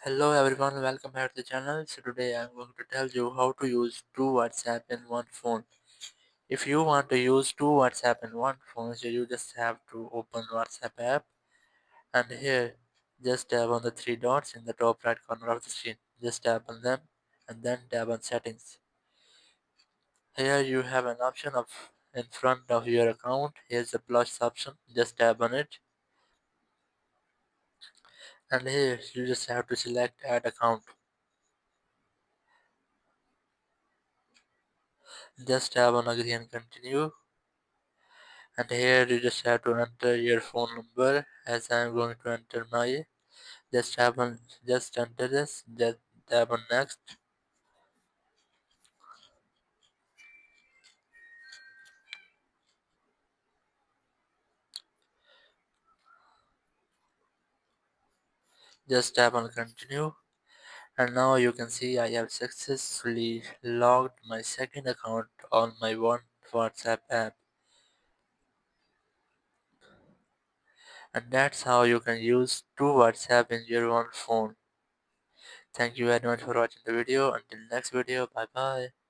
Hello everyone, welcome back to the channel. So today I'm going to tell you how to use two WhatsApp in one phone. If you want to use two WhatsApp in one phone, so you just have to open WhatsApp app and here just tap on the three dots in the top right corner of the screen. Just tap on them and then tap on settings. Here you have an option of in front of your account. Here's the plus option. Just tap on it and here you just have to select add account. Just tap on agree and continue. And here you just have to enter your phone number as I am going to enter my. Just enter this, just tap on next. Just tap on continue. And now you can see I have successfully logged my second account on my one WhatsApp app. And that's how you can use two WhatsApp in your one phone. Thank you very much for watching the video. Until next video, bye bye.